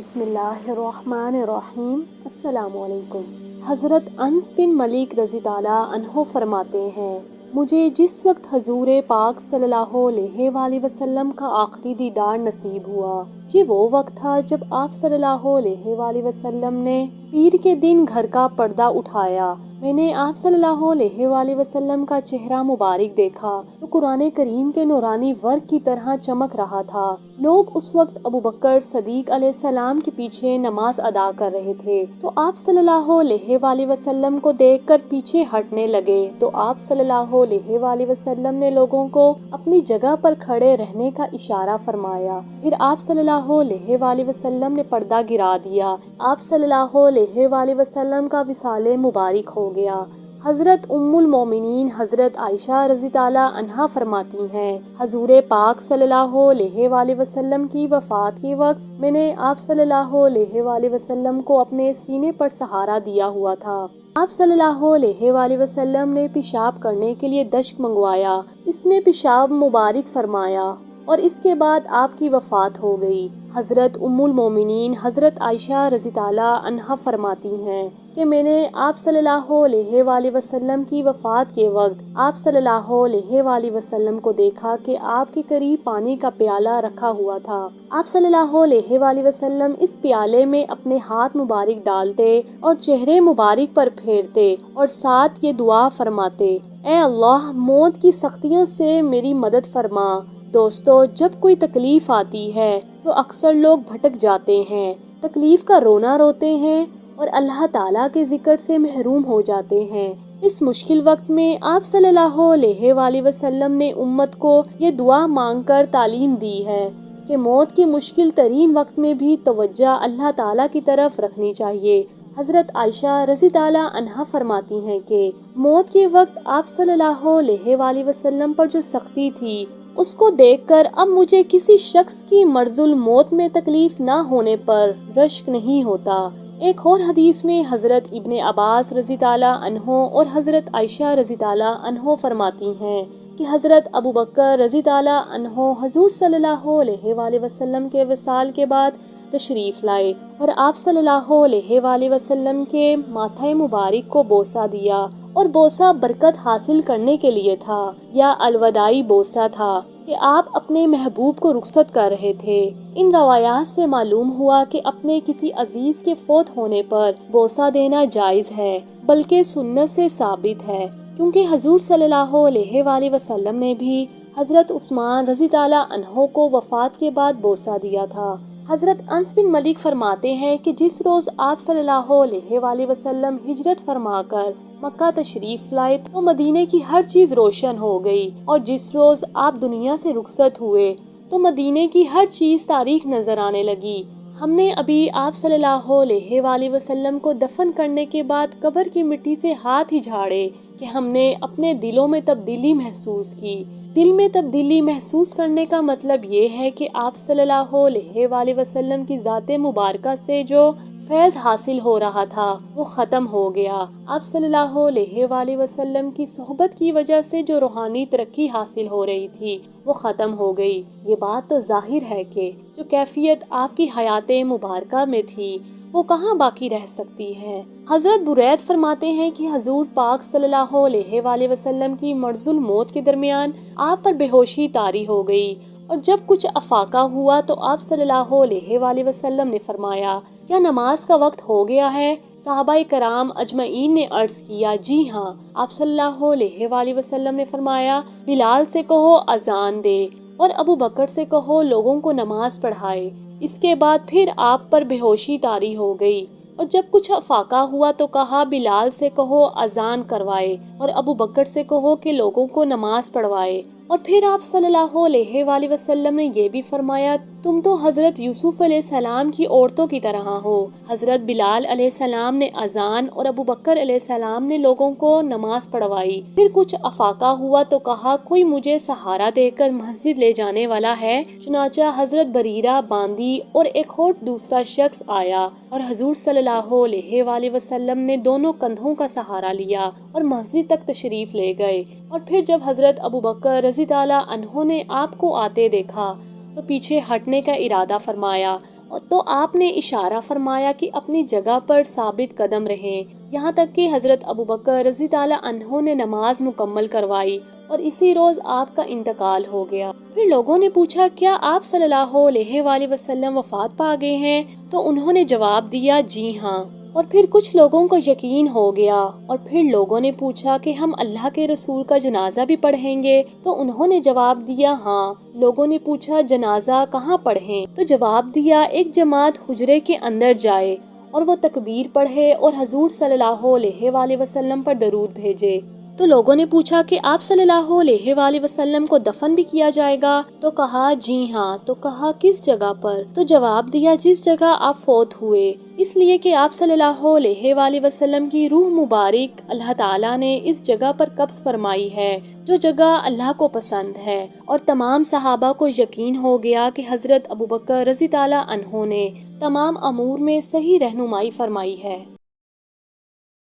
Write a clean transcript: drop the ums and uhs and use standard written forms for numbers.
بسم اللہ الرحمن الرحیم۔ السلام علیکم۔ حضرت انس بن مالک رضی اللہ عنہ فرماتے ہیں، مجھے جس وقت حضور پاک صلی اللہ علیہ وآلہ وسلم کا آخری دیدار نصیب ہوا، یہ وہ وقت تھا جب آپ صلی اللہ علیہ وآلہ وسلم نے پیر کے دن گھر کا پردہ اٹھایا۔ میں نے آپ صلی اللہ علیہ وآلہ وسلم کا چہرہ مبارک دیکھا تو قرآن کریم کے نورانی ورق کی طرح چمک رہا تھا۔ لوگ اس وقت ابو بکر صدیق علیہ السلام کے پیچھے نماز ادا کر رہے تھے تو آپ صلی اللہ علیہ وآلہ وسلم کو دیکھ کر پیچھے ہٹنے لگے تو آپ صلی اللہ علیہ وآلہ وسلم نے لوگوں کو اپنی جگہ پر کھڑے رہنے کا اشارہ فرمایا۔ پھر آپ صلی اللہ علیہ وآلہ وسلم نے پردہ گرا دیا۔ آپ صلی اللہ علیہ وآلہ وسلم کا وصال مبارک ہو گیا۔ حضرت ام المومنین حضرت عائشہ رضی اللہ عنہا فرماتی ہیں، حضور پاک صلی اللہ علیہ وآلہ وسلم کی وفات کے وقت میں نے آپ صلی اللہ علیہ وآلہ وسلم کو اپنے سینے پر سہارا دیا ہوا تھا۔ آپ صلی اللہ علیہ وآلہ وسلم نے پیشاب کرنے کے لیے دشک منگوایا، اس میں پیشاب مبارک فرمایا اور اس کے بعد آپ کی وفات ہو گئی۔ حضرت ام المومنین حضرت عائشہ رضی اللہ عنہا فرماتی ہیں کہ میں نے آپ صلی اللہ علیہ وآلہ وسلم کی وفات کے وقت آپ صلی اللہ علیہ وآلہ وسلم کو دیکھا کہ آپ کے قریب پانی کا پیالہ رکھا ہوا تھا۔ آپ صلی اللہ علیہ وآلہ وسلم اس پیالے میں اپنے ہاتھ مبارک ڈالتے اور چہرے مبارک پر پھیرتے اور ساتھ یہ دعا فرماتے، اے اللہ موت کی سختیوں سے میری مدد فرما۔ دوستو، جب کوئی تکلیف آتی ہے تو اکثر لوگ بھٹک جاتے ہیں، تکلیف کا رونا روتے ہیں اور اللہ تعالیٰ کے ذکر سے محروم ہو جاتے ہیں۔ اس مشکل وقت میں آپ صلی اللہ علیہ وآلہ وسلم نے امت کو یہ دعا مانگ کر تعلیم دی ہے کہ موت کے مشکل ترین وقت میں بھی توجہ اللہ تعالیٰ کی طرف رکھنی چاہیے۔ حضرت عائشہ رضی اللہ عنہا فرماتی ہیں کہ موت کے وقت آپ صلی اللہ علیہ وآلہ وسلم پر جو سختی تھی اس کو دیکھ کر اب مجھے کسی شخص کی مرض الموت میں تکلیف نہ ہونے پر رشک نہیں ہوتا۔ ایک اور حدیث میں حضرت ابن عباس رضی اللہ عنہ اور حضرت عائشہ رضی اللہ عنہ فرماتی ہیں کہ حضرت ابو بکر رضی اللہ عنہ حضور صلی اللہ علیہ وآلہ وسلم کے وصال کے بعد تشریف لائے اور آپ صلی اللہ علیہ وآلہ وسلم کے ماتھے مبارک کو بوسہ دیا، اور بوسہ برکت حاصل کرنے کے لیے تھا یا الوداعی بوسہ تھا کہ آپ اپنے محبوب کو رخصت کر رہے تھے۔ ان روایات سے معلوم ہوا کہ اپنے کسی عزیز کے فوت ہونے پر بوسہ دینا جائز ہے، بلکہ سنت سے ثابت ہے، کیونکہ حضور صلی اللہ علیہ وآلہ وسلم نے بھی حضرت عثمان رضی اللہ عنہ کو وفات کے بعد بوسہ دیا تھا۔ حضرت انس بن مالک فرماتے ہیں کہ جس روز آپ صلی اللہ علیہ وآلہ وسلم ہجرت فرما کر مکہ تشریف لائے تو مدینے کی ہر چیز روشن ہو گئی، اور جس روز آپ دنیا سے رخصت ہوئے تو مدینے کی ہر چیز تاریک نظر آنے لگی۔ ہم نے ابھی آپ صلی اللہ علیہ وآلہ وسلم کو دفن کرنے کے بعد قبر کی مٹی سے ہاتھ ہی جھاڑے کہ ہم نے اپنے دلوں میں تبدیلی محسوس کی۔ دل میں تبدیلی محسوس کرنے کا مطلب یہ ہے کہ آپ صلی اللہ علیہ وآلہ وسلم کی ذات مبارکہ سے جو فیض حاصل ہو رہا تھا وہ ختم ہو گیا۔ آپ صلی اللہ علیہ وآلہ وسلم کی صحبت کی وجہ سے جو روحانی ترقی حاصل ہو رہی تھی وہ ختم ہو گئی۔ یہ بات تو ظاہر ہے کہ جو کیفیت آپ کی حیات مبارکہ میں تھی وہ کہاں باقی رہ سکتی ہے۔ حضرت برید فرماتے ہیں کہ حضور پاک صلی اللہ علیہ وآلہ وسلم کی مرض الموت کے درمیان آپ پر بے ہوشی طاری ہو گئی، اور جب کچھ افاقہ ہوا تو آپ صلی اللہ علیہ وآلہ وسلم نے فرمایا، کیا نماز کا وقت ہو گیا ہے؟ صحابہ کرام اجمعین نے عرض کیا، جی ہاں۔ آپ صلی اللہ علیہ وآلہ وسلم نے فرمایا، بلال سے کہو اذان دے اور ابو بکر سے کہو لوگوں کو نماز پڑھائے۔ اس کے بعد پھر آپ پر بے ہوشی طاری ہو گئی، اور جب کچھ افاقہ ہوا تو کہا، بلال سے کہو اذان کروائے اور ابو بکر سے کہو کہ لوگوں کو نماز پڑھوائے۔ اور پھر آپ صلی اللہ علیہ وآلہ وسلم نے یہ بھی فرمایا، تم تو حضرت یوسف علیہ السلام کی عورتوں کی طرح ہو۔ حضرت بلال علیہ السلام نے اذان اور ابو بکر علیہ السلام نے لوگوں کو نماز پڑھوائی۔ پھر کچھ افاقہ ہوا تو کہا، کوئی مجھے سہارا دے کر مسجد لے جانے والا ہے؟ چنانچہ حضرت بریرہ باندی اور ایک اور دوسرا شخص آیا اور حضور صلی اللہ علیہ وآلہ وسلم نے دونوں کندھوں کا سہارا لیا اور مسجد تک تشریف لے گئے۔ اور پھر جب حضرت ابو بکر رضی اللہ عنہ نے آپ کو آتے دیکھا تو پیچھے ہٹنے کا ارادہ فرمایا تو آپ نے اشارہ فرمایا کہ اپنی جگہ پر ثابت قدم رہیں، یہاں تک کہ حضرت ابوبکر رضی تعالیٰ عنہ نے نماز مکمل کروائی اور اسی روز آپ کا انتقال ہو گیا۔ پھر لوگوں نے پوچھا کیا آپ صلی اللہ علیہ وآلہ وسلم وفات پا گئے ہیں؟ تو انہوں نے جواب دیا جی ہاں۔ اور پھر کچھ لوگوں کو یقین ہو گیا اور پھر لوگوں نے پوچھا کہ ہم اللہ کے رسول کا جنازہ بھی پڑھیں گے؟ تو انہوں نے جواب دیا ہاں۔ لوگوں نے پوچھا جنازہ کہاں پڑھیں؟ تو جواب دیا ایک جماعت حجرے کے اندر جائے اور وہ تکبیر پڑھے اور حضور صلی اللہ علیہ وآلہ وسلم پر درود بھیجے۔ تو لوگوں نے پوچھا کہ آپ صلی اللہ علیہ وآلہ وسلم کو دفن بھی کیا جائے گا؟ تو کہا جی ہاں۔ تو کہا کس جگہ پر؟ تو جواب دیا جس جگہ آپ فوت ہوئے، اس لیے کہ آپ صلی اللہ علیہ وآلہ وسلم کی روح مبارک اللہ تعالیٰ نے اس جگہ پر قبض فرمائی ہے جو جگہ اللہ کو پسند ہے۔ اور تمام صحابہ کو یقین ہو گیا کہ حضرت ابوبکر رضی تعالیٰ عنہ نے تمام امور میں صحیح رہنمائی فرمائی ہے۔